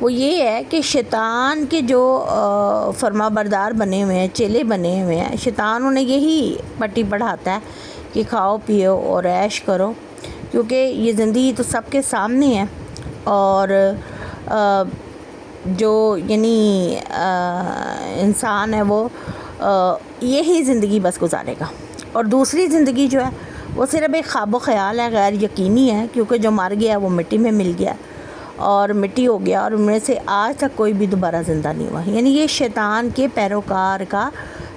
وہ یہ ہے کہ شیطان کے جو فرما بردار بنے ہوئے ہیں، چیلے بنے ہوئے ہیں، شیطان انہیں یہی پٹی پڑھاتا ہے کہ کھاؤ پیو اور عیش کرو، کیونکہ یہ زندگی تو سب کے سامنے ہے، اور جو یعنی انسان ہے وہ یہی زندگی بس گزارے گا، اور دوسری زندگی جو ہے وہ صرف ایک خواب و خیال ہے، غیر یقینی ہے، کیونکہ جو مر گیا وہ مٹی میں مل گیا اور مٹی ہو گیا، اور ان میں سے آج تک کوئی بھی دوبارہ زندہ نہیں ہوا، یعنی یہ شیطان کے پیروکار کا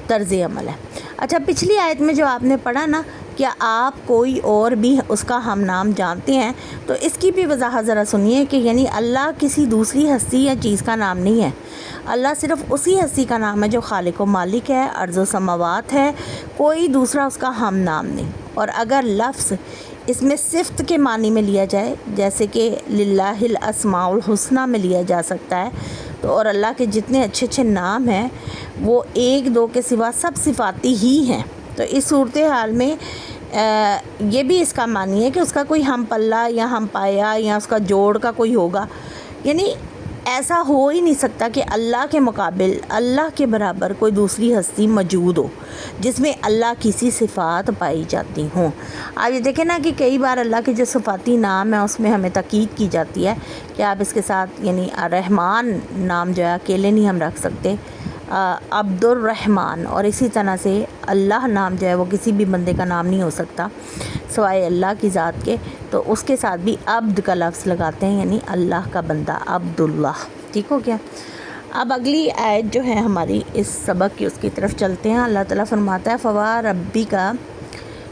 طرز عمل ہے۔ اچھا، پچھلی آیت میں جو آپ نے پڑھا نا، کیا آپ کوئی اور بھی اس کا ہم نام جانتے ہیں، تو اس کی بھی وضاحت ذرا سنیے کہ یعنی اللہ کسی دوسری ہستی یا چیز کا نام نہیں ہے، اللہ صرف اسی ہستی کا نام ہے جو خالق و مالک ہے، ارض و سماوات ہے، کوئی دوسرا اس کا ہم نام نہیں۔ اور اگر لفظ اس میں صفت کے معنی میں لیا جائے، جیسے کہ للہ الاسماء الحسنی میں لیا جا سکتا ہے، تو اور اللہ کے جتنے اچھے اچھے نام ہیں وہ ایک دو کے سوا سب صفاتی ہی ہیں، تو اس صورتحال میں یہ بھی اس کا معنی ہے کہ اس کا کوئی ہم پلہ یا ہم پایا یا اس کا جوڑ کا کوئی ہوگا، یعنی ایسا ہو ہی نہیں سکتا کہ اللہ کے مقابل، اللہ کے برابر کوئی دوسری ہستی موجود ہو جس میں اللہ کی سی صفات پائی جاتی ہوں۔ آپ یہ دیکھیں نا کہ کئی بار اللہ کے جو صفاتی نام ہیں اس میں ہمیں تاکید کی جاتی ہے کہ آپ اس کے ساتھ یعنی رحمان نام جو ہے اکیلے نہیں ہم رکھ سکتے، عبد الرحمن، اور اسی طرح سے اللہ نام جو ہے وہ کسی بھی بندے کا نام نہیں ہو سکتا سوائے اللہ کی ذات کے، تو اس کے ساتھ بھی عبد کا لفظ لگاتے ہیں، یعنی اللہ کا بندہ، عبداللہ۔ ٹھیک ہو گیا؟ اب اگلی آیت جو ہے ہماری اس سبق کی، اس کی طرف چلتے ہیں۔ اللہ تعالیٰ فرماتا ہے فَوَرَبِّكَ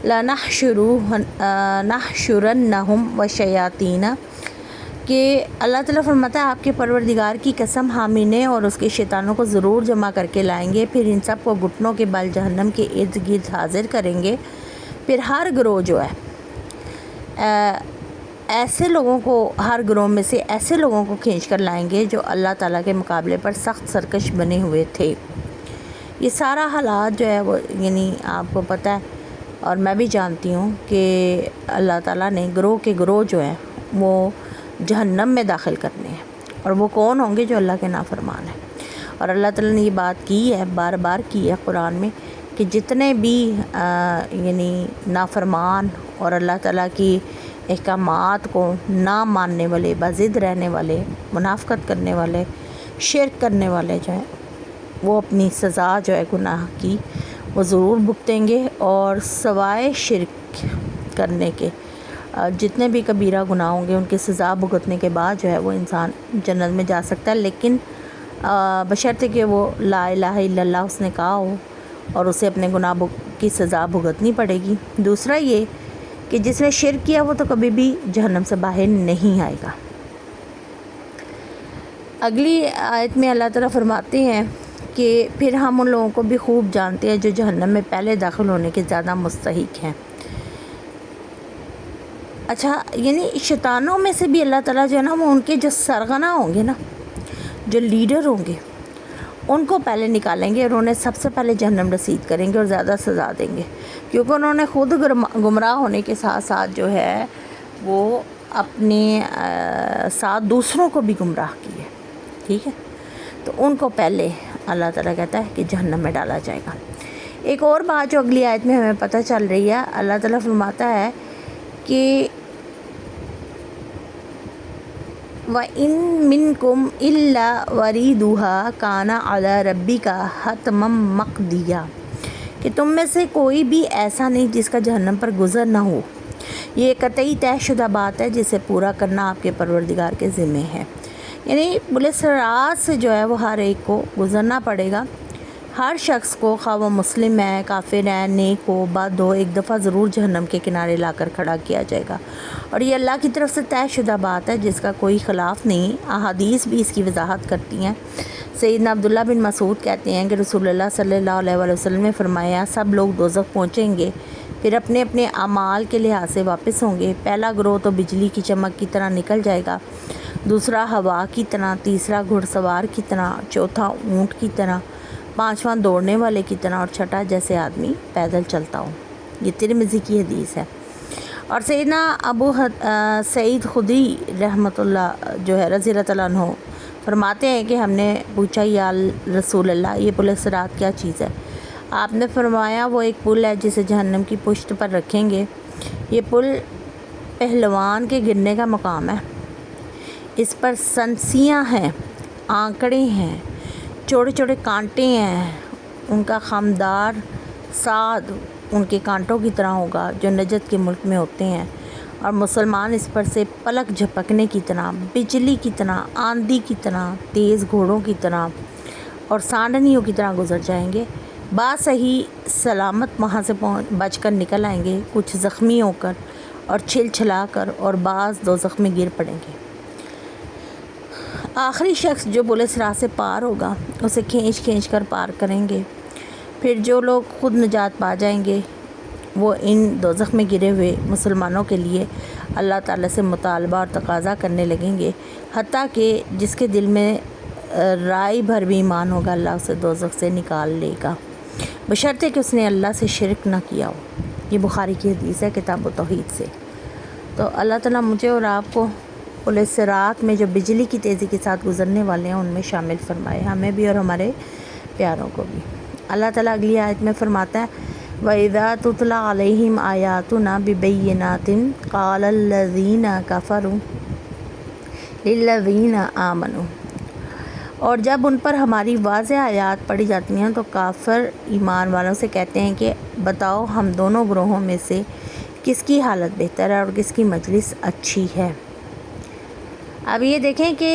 لَنَحْشُرَنَّهُمْ وَالشَّيَاطِينَ، کہ اللہ تعالیٰ فرماتا ہے آپ کے پروردگار کی قسم، ہم انہیں اور اس کے شیطانوں کو ضرور جمع کر کے لائیں گے، پھر ان سب کو گھٹنوں کے بل جہنم کے ارد گرد حاضر کریں گے، پھر ہر گروہ جو ہے ایسے لوگوں کو، ہر گروہ میں سے ایسے لوگوں کو کھینچ کر لائیں گے جو اللہ تعالیٰ کے مقابلے پر سخت سرکش بنے ہوئے تھے۔ یہ سارا حالات جو ہے وہ یعنی آپ کو پتہ ہے اور میں بھی جانتی ہوں کہ اللہ تعالیٰ نے گروہ کے گروہ جو ہیں وہ جہنم میں داخل کرنے ہیں، اور وہ کون ہوں گے؟ جو اللہ کے نافرمان ہیں۔ اور اللہ تعالیٰ نے یہ بات کی ہے، بار بار کی ہے قرآن میں، کہ جتنے بھی یعنی نافرمان اور اللہ تعالیٰ کی احکامات کو نہ ماننے والے، بضد رہنے والے، منافقت کرنے والے، شرک کرنے والے جو ہیں وہ اپنی سزا جو ہے گناہ کی وہ ضرور بھگتیں گے، اور سوائے شرک کرنے کے جتنے بھی کبیرہ گناہ ہوں گے ان کی سزا بھگتنے کے بعد جو ہے وہ انسان جنت میں جا سکتا ہے، لیکن بشرطے کہ وہ لا الہ الا اللہ اس نے کہا ہو اور اسے اپنے گناہ کی سزا بھگتنی پڑے گی۔ دوسرا یہ کہ جس نے شرک کیا وہ تو کبھی بھی جہنم سے باہر نہیں آئے گا۔ اگلی آیت میں اللہ تعالیٰ فرماتے ہیں کہ پھر ہم ان لوگوں کو بھی خوب جانتے ہیں جو جہنم میں پہلے داخل ہونے کے زیادہ مستحق ہیں۔ اچھا، یعنی شیطانوں میں سے بھی اللہ تعالیٰ جو ہے نا وہ ان کے جو سرغنہ ہوں گے نا، جو لیڈر ہوں گے، ان کو پہلے نکالیں گے اور انہیں سب سے پہلے جہنم رسید کریں گے اور زیادہ سزا دیں گے، کیونکہ انہوں نے خود گمراہ ہونے کے ساتھ ساتھ جو ہے وہ اپنے ساتھ دوسروں کو بھی گمراہ کیے۔ ٹھیک ہے، تو ان کو پہلے اللہ تعالیٰ کہتا ہے کہ جہنم میں ڈالا جائے گا۔ ایک اور بات جو اگلی آیت میں ہمیں پتہ چل رہی ہے، اللہ تعالیٰ فرماتا ہے کہ وَإِن مِّنكُمْ إِلَّا وَارِدُهَا كَانَ عَلَىٰ رَبِّكَ حَتْمًا مَّقْضِيًّا، کہ تم میں سے کوئی بھی ایسا نہیں جس کا جہنم پر گزر نہ ہو، یہ قطعی طے شدہ بات ہے جسے پورا کرنا آپ کے پروردگار کے ذمے ہے، یعنی بلے سرات سے جو ہے وہ ہر ایک کو گزرنا پڑے گا، ہر شخص کو، خواہ وہ مسلم ہے، کافر ہے، نیک ہو، بد ہو، ایک دفعہ ضرور جہنم کے کنارے لا کر کھڑا کیا جائے گا، اور یہ اللہ کی طرف سے طے شدہ بات ہے جس کا کوئی خلاف نہیں۔ احادیث بھی اس کی وضاحت کرتی ہیں۔ سیدنا عبداللہ بن مسعود کہتے ہیں کہ رسول اللہ صلی اللہ علیہ وسلم نے فرمایا، سب لوگ دوزخ پہنچیں گے، پھر اپنے اپنے اعمال کے لحاظ سے واپس ہوں گے۔ پہلا گروہ تو بجلی کی چمک کی طرح نکل جائے گا، دوسرا ہوا کی طرح، تیسرا گھڑ سوار کی طرح، چوتھا اونٹ کی طرح، پانچواں دوڑنے والے کی طرح، اور چھٹا جیسے آدمی پیدل چلتا ہو۔ یہ ترمذی کی حدیث ہے۔ اور سیدنا ابو سعید خدری رحمۃ اللہ جو ہے رضی اللہ عنہ فرماتے ہیں کہ ہم نے پوچھا یا رسول اللہ یہ پل صراط کیا چیز ہے؟ آپ نے فرمایا وہ ایک پل ہے جسے جہنم کی پشت پر رکھیں گے، یہ پل پہلوان کے گرنے کا مقام ہے، اس پر سنسیاں ہیں، آنکڑے ہیں، چھوٹے چھوٹے کانٹے ہیں، ان کا خمدار سعد ان کے کانٹوں کی طرح ہوگا جو نجد کے ملک میں ہوتے ہیں، اور مسلمان اس پر سے پلک جھپکنے کی طرح، بجلی کی طرح، آندھی کی طرح، تیز گھوڑوں کی طرح اور سانڈنیوں کی طرح گزر جائیں گے، صحیح سلامت وہاں سے بچ کر نکل آئیں گے، کچھ زخمی ہو کر اور چھل چھلا کر، اور بعض دوزخ میں گر پڑیں گے۔ آخری شخص جو پل صراط سے پار ہوگا اسے کھینچ کھینچ کر پار کریں گے، پھر جو لوگ خود نجات پا جائیں گے وہ ان دوزخ میں گرے ہوئے مسلمانوں کے لیے اللہ تعالیٰ سے مطالبہ اور تقاضا کرنے لگیں گے، حتیٰ کہ جس کے دل میں رائی بھر بھی ایمان ہوگا اللہ اسے دوزخ سے نکال لے گا، بشرطے کہ اس نے اللہ سے شرک نہ کیا ہو۔ یہ بخاری کی حدیث ہے کتاب التوحید سے۔ تو اللہ تعالیٰ مجھے اور آپ کو پل صراط میں جو بجلی کی تیزی کے ساتھ گزرنے والے ہیں ان میں شامل فرمائے، ہمیں بھی اور ہمارے پیاروں کو بھی۔ اللہ تعالیٰ اگلی آیت میں فرماتا ہے وَإِذَا تُتْلَى عَلَيْهِمْ آيَاتُنَا بِبَيِّنَاتٍ قَالَ الَّذِينَ كَفَرُوا لِلَّذِينَ آمَنُوا، اور جب ان پر ہماری واضح آیات پڑھی جاتی ہیں تو کافر ایمان والوں سے کہتے ہیں کہ بتاؤ ہم دونوں گروہوں میں سے کس کی حالت بہتر ہے اور کس کی مجلس اچھی ہے۔ اب یہ دیکھیں کہ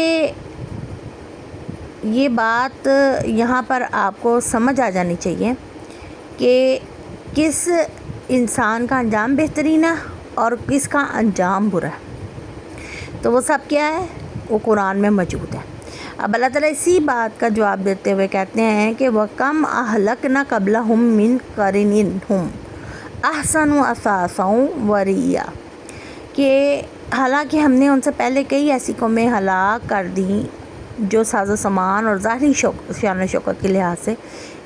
یہ بات یہاں پر آپ کو سمجھ آ جانی چاہیے کہ کس انسان کا انجام بہترین ہے اور کس کا انجام برا ہے، تو وہ سب کیا ہے، وہ قرآن میں موجود ہے۔ اب اللہ تعالیٰ اسی بات کا جواب دیتے ہوئے کہتے ہیں کہ وَكَمْ أَهْلَكْنَا قَبْلَهُمْ مِنْ قَرْنٍ هُمْ أَحْسَنُ أَثَاثًا وَرِئْيًا، کہ حالانکہ ہم نے ان سے پہلے کئی ایسی قومیں ہلاک کر دیں جو ساز و سامان اور ظاہری شان و شوکت کے لحاظ سے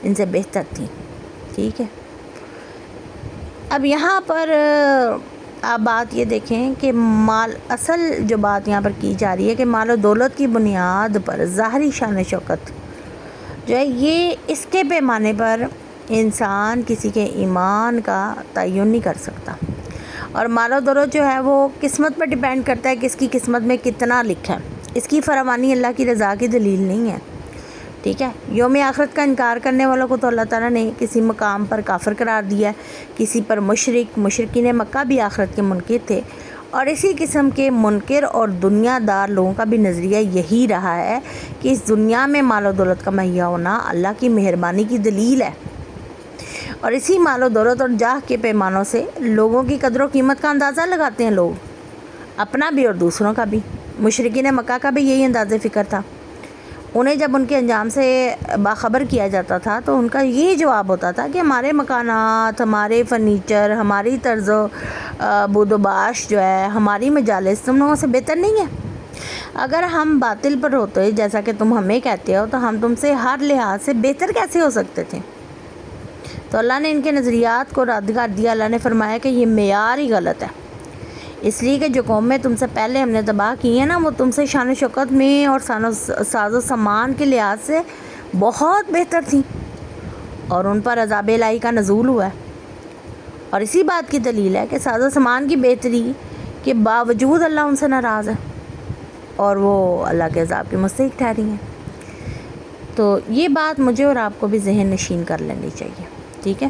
ان سے بہتر تھیں۔ ٹھیک ہے، اب یہاں پر آپ بات یہ دیکھیں کہ اصل جو بات یہاں پر کی جا رہی ہے کہ مال و دولت کی بنیاد پر ظاہری شان و شوکت جو ہے یہ اس کے پیمانے پر انسان کسی کے ایمان کا تعین نہیں کر سکتا، اور مال و دولت جو ہے وہ قسمت پر ڈیپینڈ کرتا ہے کہ اس کی قسمت میں کتنا لکھا ہے، اس کی فراوانی اللہ کی رضا کی دلیل نہیں ہے۔ ٹھیک ہے، یوم آخرت کا انکار کرنے والوں کو تو اللہ تعالیٰ نے کسی مقام پر کافر قرار دیا ہے، کسی پر مشرکین مکہ بھی آخرت کے منکر تھے، اور اسی قسم کے منکر اور دنیا دار لوگوں کا بھی نظریہ یہی رہا ہے کہ اس دنیا میں مال و دولت کا مہیا ہونا اللہ کی مہربانی کی دلیل ہے، اور اسی مال و دولت اور جاہ کے پیمانوں سے لوگوں کی قدر و قیمت کا اندازہ لگاتے ہیں لوگ، اپنا بھی اور دوسروں کا بھی۔ مشرکین مکہ کا بھی یہی انداز فکر تھا، انہیں جب ان کے انجام سے باخبر کیا جاتا تھا تو ان کا یہ جواب ہوتا تھا کہ ہمارے مکانات، ہمارے فرنیچر، ہماری طرز و بود و باش جو ہے، ہماری مجالس تم لوگوں سے بہتر نہیں ہے۔ اگر ہم باطل پر ہوتے جیسا کہ تم ہمیں کہتے ہو تو ہم تم سے ہر لحاظ سے بہتر کیسے ہو سکتے تھے؟ تو اللہ نے ان کے نظریات کو رد کر دیا۔ اللہ نے فرمایا کہ یہ معیار ہی غلط ہے، اس لیے کہ جو قومیں تم سے پہلے ہم نے تباہ کی ہیں نا وہ تم سے شان و شوکت میں اور ساز و سامان کے لحاظ سے بہت بہتر تھیں، اور ان پر عذاب الہی کا نزول ہوا ہے، اور اسی بات کی دلیل ہے کہ ساز و سامان کی بہتری کے باوجود اللہ ان سے ناراض ہے اور وہ اللہ کے عذاب کے مستحق ٹھہری ہیں۔ تو یہ بات مجھے اور آپ کو بھی ذہن نشین کر لینی چاہیے، ٹھیک ہے،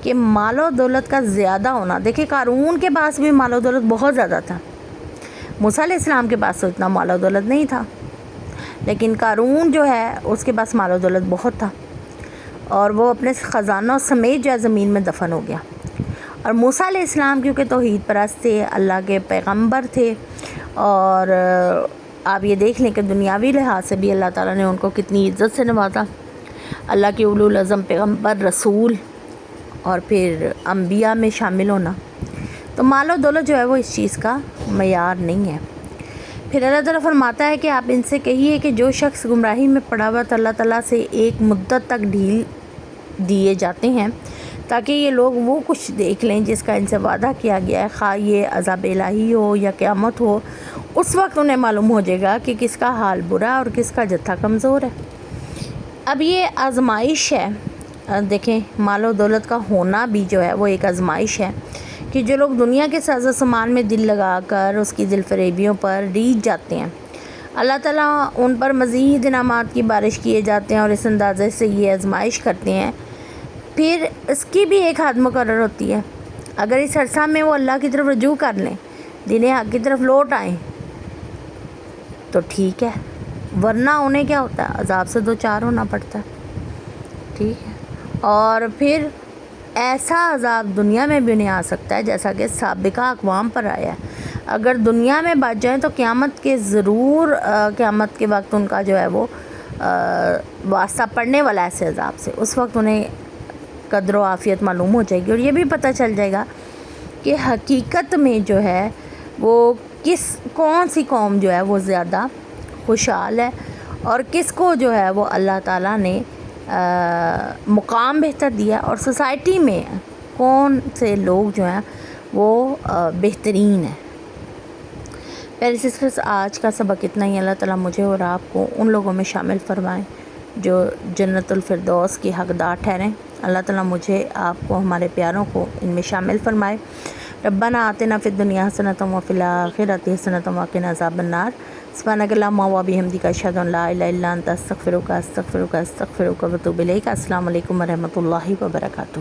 کہ مال و دولت کا زیادہ ہونا، دیکھیں قارون کے پاس بھی مال و دولت بہت زیادہ تھا، موسیٰ علیہ السلام کے پاس تو اتنا مال و دولت نہیں تھا، لیکن قارون جو ہے اس کے پاس مال و دولت بہت تھا، اور وہ اپنے خزانوں سمیت جو ہے زمین میں دفن ہو گیا۔ اور موسیٰ علیہ السلام کیونکہ توحید پرست تھے، اللہ کے پیغمبر تھے، اور آپ یہ دیکھ لیں کہ دنیاوی لحاظ سے بھی اللہ تعالیٰ نے ان کو کتنی عزت سے نوازا، اللہ کے اولو العزم پیغمبر، رسول اور پھر انبیاء میں شامل ہونا، تو مال و دولت جو ہے وہ اس چیز کا معیار نہیں ہے۔ پھر اللہ تعالیٰ فرماتا ہے کہ آپ ان سے کہیے کہ جو شخص گمراہی میں پڑا ہوا تو اللہ تعالیٰ سے ایک مدت تک ڈھیل دیے جاتے ہیں تاکہ یہ لوگ وہ کچھ دیکھ لیں جس کا ان سے وعدہ کیا گیا ہے، خواہ یہ عذاب الہی ہو یا قیامت ہو۔ اس وقت انہیں معلوم ہو جائے گا کہ کس کا حال برا اور کس کا جتھا کمزور ہے۔ اب یہ آزمائش ہے، دیکھیں مال و دولت کا ہونا بھی جو ہے وہ ایک آزمائش ہے کہ جو لوگ دنیا کے ساز و سامان میں دل لگا کر اس کی دل فریبیوں پر ریجھ جاتے ہیں، اللہ تعالیٰ ان پر مزید انعامات کی بارش کیے جاتے ہیں اور اس اندازے سے یہ آزمائش کرتے ہیں، پھر اس کی بھی ایک حد مقرر ہوتی ہے۔ اگر اس عرصہ میں وہ اللہ کی طرف رجوع کر لیں، دین حق کی طرف لوٹ آئیں تو ٹھیک ہے، ورنہ انہیں کیا ہوتا ہے، عذاب سے دو چار ہونا پڑتا ہے، ٹھیک ہے۔ اور پھر ایسا عذاب دنیا میں بھی انہیں آ سکتا ہے جیسا کہ سابقہ اقوام پر آیا ہے۔ اگر دنیا میں بچ جائیں تو قیامت کے وقت ان کا جو ہے وہ واسطہ پڑنے والا ہے ایسے عذاب سے۔ اس وقت انہیں قدر و عافیت معلوم ہو جائے گی اور یہ بھی پتہ چل جائے گا کہ حقیقت میں جو ہے وہ کون سی قوم جو ہے وہ زیادہ خوشحال ہے اور کس کو جو ہے وہ اللہ تعالیٰ نے مقام بہتر دیا اور سوسائٹی میں کون سے لوگ جو ہیں وہ بہترین ہیں۔ پیارے سسٹرز، آج کا سبق اتنا ہی۔ اللہ تعالیٰ مجھے اور آپ کو ان لوگوں میں شامل فرمائیں جو جنت الفردوس کی حقدار ٹھہریں۔ اللہ تعالیٰ مجھے آپ کو ہمارے پیاروں کو ان میں شامل فرمائے۔ ربنا آتنا فی الدنیا حسنۃ وفی الآخرۃ حسنۃ وقنا عذاب النار۔ سبحانک اللہم وبحمدک اشہد ان لا الہ الا انت استغفرک واتوب الیک۔ السلام علیکم ورحمۃ اللہ وبرکاتہ۔